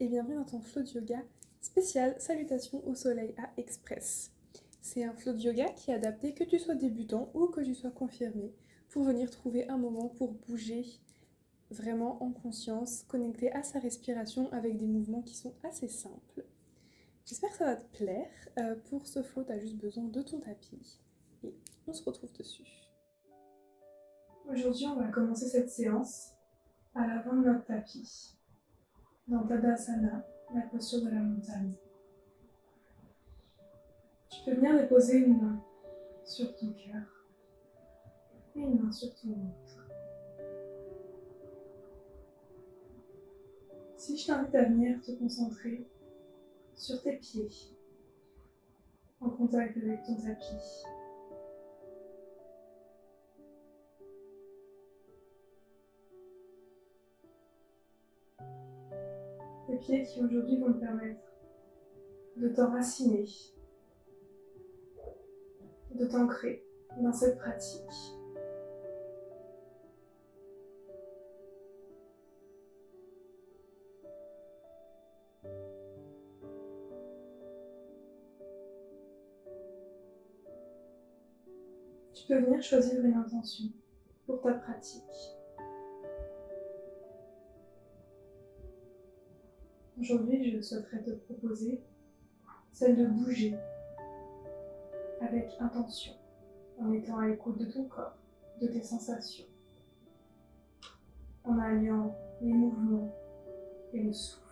et bienvenue dans ton flow de yoga spécial Salutations au soleil à Express. C'est un flow de yoga qui est adapté que tu sois débutant ou que tu sois confirmé pour venir trouver un moment pour bouger vraiment en conscience, connecté à sa respiration avec des mouvements qui sont assez simples. J'espère que ça va te plaire. Pour ce flow, tu as juste besoin de ton tapis et on se retrouve dessus. Aujourd'hui, on va commencer cette séance à l'avant de notre tapis, dans Tadasana, la posture de la montagne. Tu peux venir déposer une main sur ton cœur et une main sur ton ventre. Si je t'invite à venir te concentrer sur tes pieds, en contact avec ton tapis, tes pieds qui aujourd'hui vont te permettre de t'enraciner, de t'ancrer dans cette pratique. Tu peux venir choisir une intention pour ta pratique. Aujourd'hui, je souhaiterais te proposer celle de bouger avec intention, en étant à l'écoute de ton corps, de tes sensations, en alliant les mouvements et le souffle.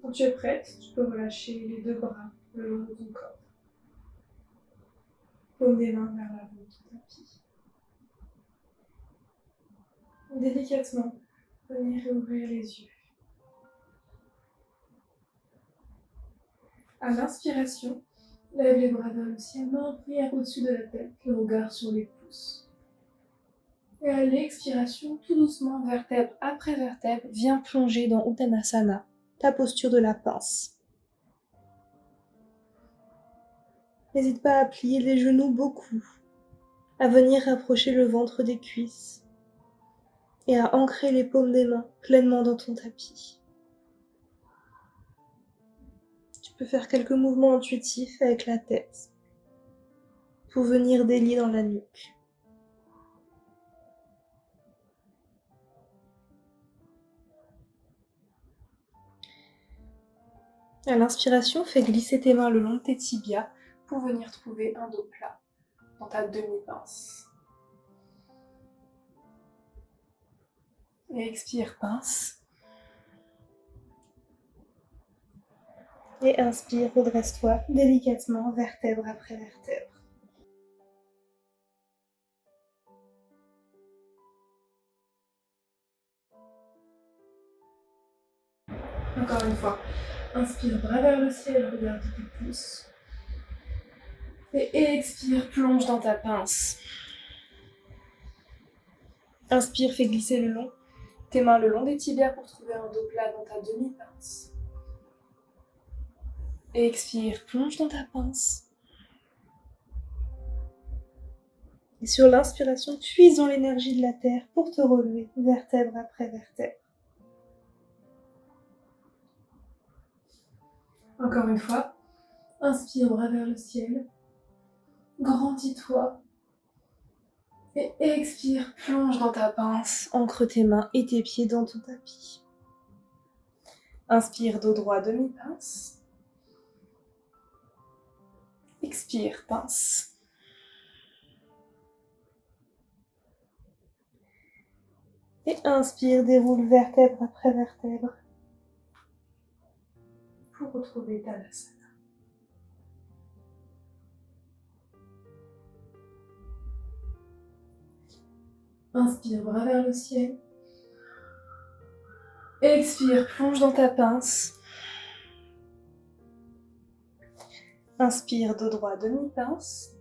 Quand tu es prête, tu peux relâcher les deux bras le long de ton corps. Paume des mains vers l'avant de ton tapis. Délicatement, venir ouvrir les yeux. À l'inspiration, lève les bras vers le ciel, main en prière au-dessus de la tête, le regard sur les pouces. Et à l'expiration, tout doucement, vertèbre après vertèbre, viens plonger dans Uttanasana, ta posture de la pince. N'hésite pas à plier les genoux beaucoup, à venir rapprocher le ventre des cuisses et à ancrer les paumes des mains pleinement dans ton tapis. Tu peux faire quelques mouvements intuitifs avec la tête pour venir délier dans la nuque. À l'inspiration, fais glisser tes mains le long de tes tibias pour venir trouver un dos plat dans ta demi-pince. Et expire, pince. Et inspire, redresse-toi délicatement, vertèbre après vertèbre. Encore une fois, inspire, bras vers le ciel, regarde tes pouces. Et expire, plonge dans ta pince. Inspire, fais glisser tes mains le long des tibias pour trouver un dos plat dans ta demi-pince. Et expire, plonge dans ta pince. Et sur l'inspiration, puise dans l'énergie de la terre pour te relever, vertèbre après vertèbre. Encore une fois, inspire, bras vers le ciel. Grandis-toi. Et expire, plonge dans ta pince, ancre tes mains et tes pieds dans ton tapis. Inspire, dos droit, demi-pince. Expire, pince. Et inspire, déroule vertèbre après vertèbre pour retrouver Tadasana. Inspire, bras vers le ciel. Expire, plonge dans ta pince. Inspire, dos droit, demi-pince.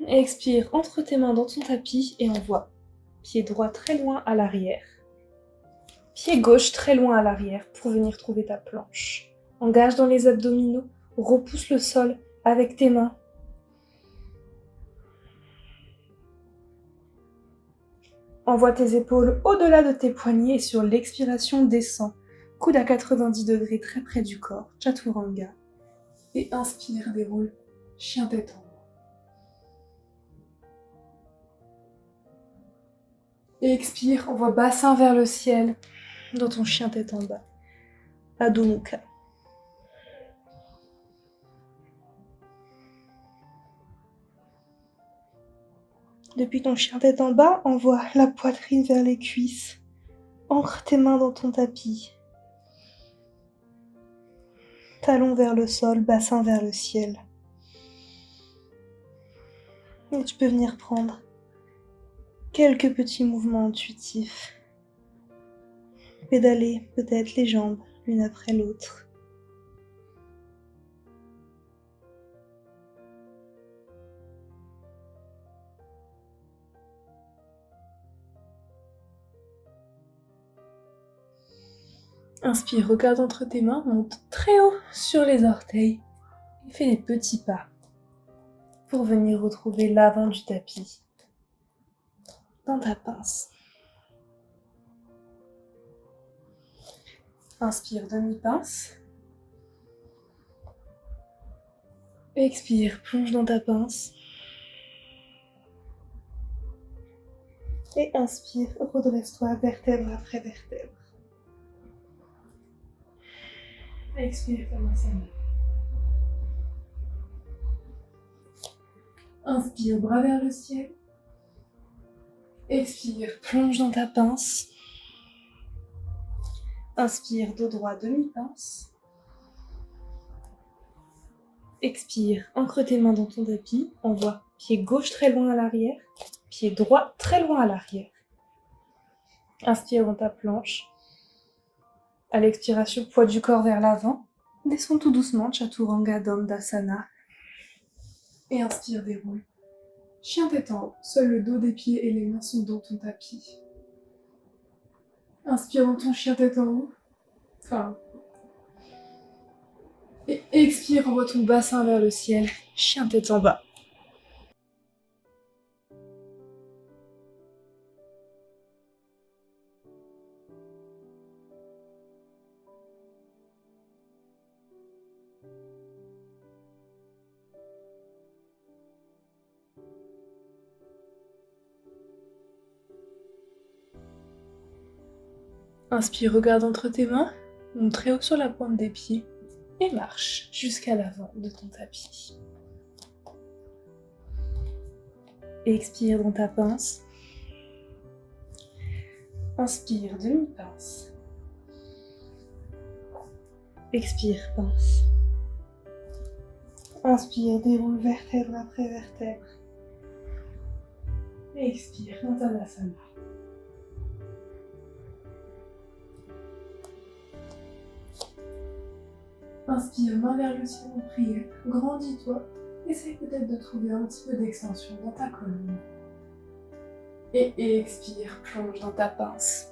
Expire, entre tes mains dans ton tapis et envoie. Pied droit très loin à l'arrière. Pied gauche très loin à l'arrière pour venir trouver ta planche. Engage dans les abdominaux, repousse le sol avec tes mains. Envoie tes épaules au-delà de tes poignets et sur l'expiration, descends. Coude à 90 degrés très près du corps, Chaturanga. Et inspire, déroule, chien tête en haut. Et expire, envoie bassin vers le ciel dans ton chien tête en bas. Adho Mukha. Depuis ton chien tête en bas, envoie la poitrine vers les cuisses. Ancre tes mains dans ton tapis. Talons vers le sol, bassin vers le ciel. Et tu peux venir prendre quelques petits mouvements intuitifs. Pédaler peut-être les jambes l'une après l'autre. Inspire, regarde entre tes mains, monte très haut sur les orteils et fais des petits pas pour venir retrouver l'avant du tapis dans ta pince. Inspire, demi-pince. Expire, plonge dans ta pince. Et inspire, redresse-toi vertèbre après vertèbre. Expire, Tadasana. Inspire, bras vers le ciel. Expire, plonge dans ta pince. Inspire, dos droit, demi-pince. Expire, ancre tes mains dans ton tapis. Envoie pied gauche très loin à l'arrière, pied droit très loin à l'arrière. Inspire dans ta planche. À l'expiration, poids du corps vers l'avant. Descends tout doucement, Chaturanga Dandasana. Et inspire, déroule. Chien tête en haut. Seul le dos des pieds et les mains sont dans ton tapis. Inspire dans ton chien tête en haut. Et expire, envoie ton bassin vers le ciel. Chien tête en bas. Inspire, regarde entre tes mains, monte très haut sur la pointe des pieds et marche jusqu'à l'avant de ton tapis. Expire dans ta pince. Inspire, demi-pince. Expire, pince. Inspire, déroule vertèbre après vertèbre. Expire, Tadasana. Inspire, main vers le ciel en prière, grandis-toi, essaye peut-être de trouver un petit peu d'extension dans ta colonne. Et expire, plonge dans ta pince.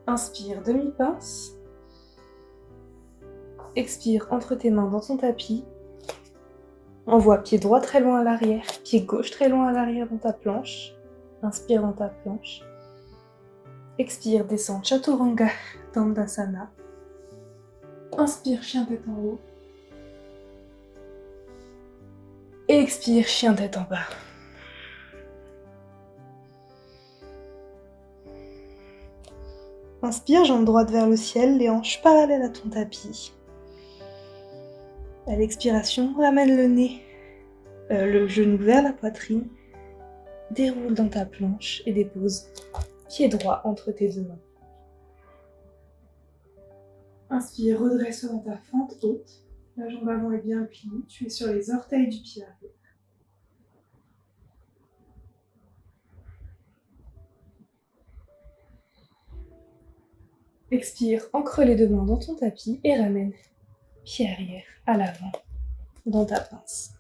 Inspire, demi-pince. Expire, entre tes mains dans ton tapis. Envoie pied droit très loin à l'arrière, pied gauche très loin à l'arrière dans ta planche. Inspire dans ta planche. Expire, descends, Chaturanga Dandasana. Inspire, chien tête en haut. Expire, chien tête en bas. Inspire, jambe droite vers le ciel, les hanches parallèles à ton tapis. À l'expiration, ramène le nez, le genou vers la poitrine. Déroule dans ta planche et dépose pied droit entre tes deux mains. Inspire, redresse-toi dans ta fente haute. La jambe avant est bien pliée. Tu es sur les orteils du pied arrière. Expire, ancre les deux mains dans ton tapis et ramène pied arrière à l'avant dans ta pince.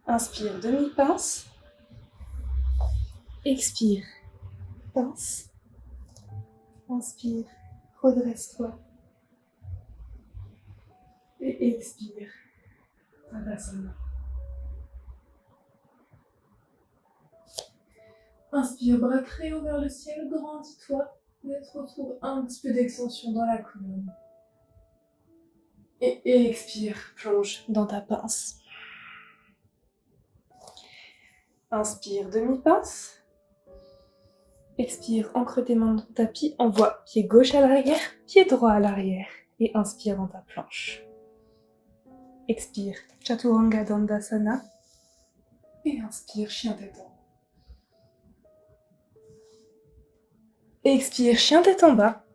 Inspire, demi-pince. Expire, pince. Inspire, redresse-toi. Et expire. Tadasana. Inspire, bras très haut vers le ciel, grandis-toi. Et retrouve un petit peu d'extension dans la colonne. Et expire, plonge dans ta pince. Inspire, demi-pince. Expire, ancre tes mains dans ton tapis, envoie pied gauche à l'arrière, pied droit à l'arrière. Et inspire dans ta planche. Expire, Chaturanga Dandasana. Et inspire, chien tête en haut. Expire, chien tête en bas.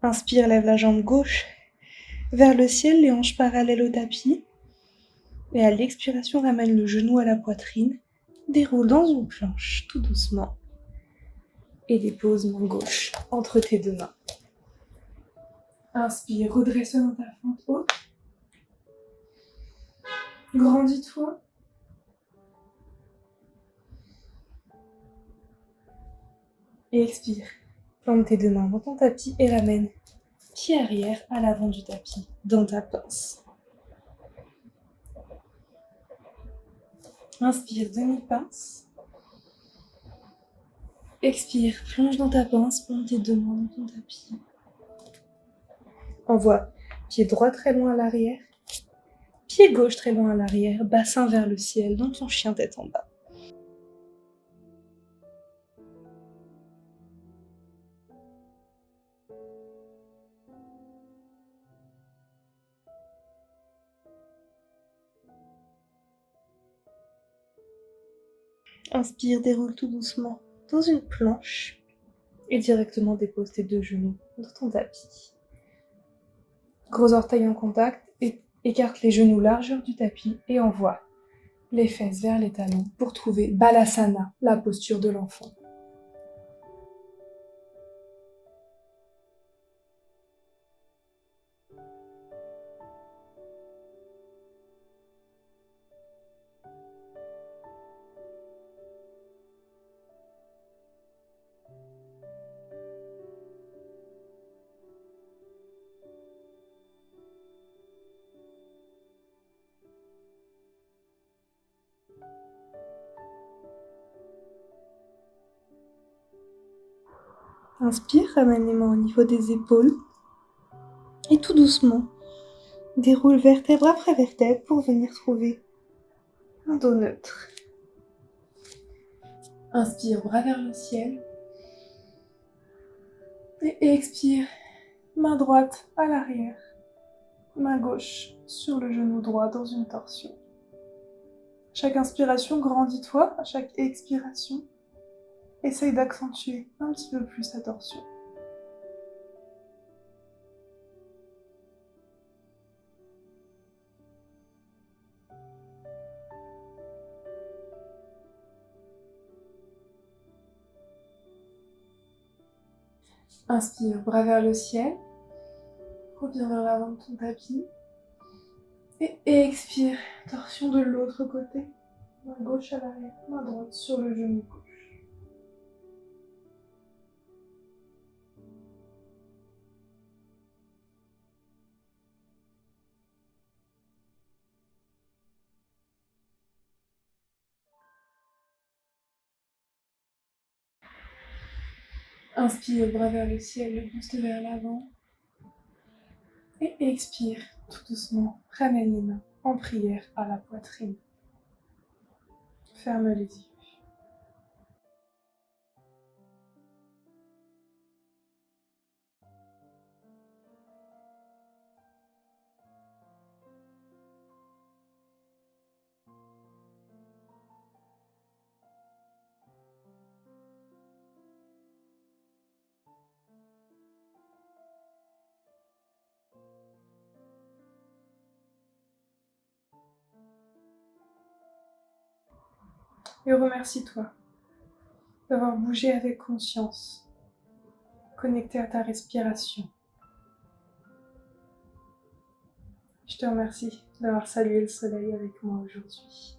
Inspire, lève la jambe gauche vers le ciel, les hanches parallèles au tapis. Et à l'expiration, ramène le genou à la poitrine. Déroule dans une planche, tout doucement. Et dépose main gauche entre tes deux mains. Inspire, redresse-toi dans ta fente haute. Grandis-toi. Et expire. Plante tes deux mains dans ton tapis et ramène pied arrière à l'avant du tapis, dans ta pince. Inspire, demi-pince. Expire, plonge dans ta pince, plante tes deux mains dans ton tapis. Envoie pied droit très loin à l'arrière, pied gauche très loin à l'arrière, bassin vers le ciel, dans ton chien tête en bas. Inspire, déroule tout doucement dans une planche et directement dépose tes deux genoux dans ton tapis. Gros orteils en contact, et écarte les genoux largeur du tapis et envoie les fesses vers les talons pour trouver Balasana, la posture de l'enfant. Inspire, ramène les mains au niveau des épaules et tout doucement, déroule vertèbre après vertèbre pour venir trouver un dos neutre. Inspire, bras vers le ciel. Et expire, main droite à l'arrière, main gauche sur le genou droit dans une torsion. Chaque inspiration, grandis-toi. À chaque expiration, essaye d'accentuer un petit peu plus ta torsion. Inspire, bras vers le ciel. Reviens vers l'avant de ton tapis. Et expire, torsion de l'autre côté. Main gauche à l'arrière, main droite sur le genou gauche. Inspire, bras vers le ciel, le buste vers l'avant. Et expire, tout doucement, ramène les mains en prière à la poitrine. Ferme les yeux. Et remercie-toi d'avoir bougé avec conscience, connecté à ta respiration. Je te remercie d'avoir salué le soleil avec moi aujourd'hui.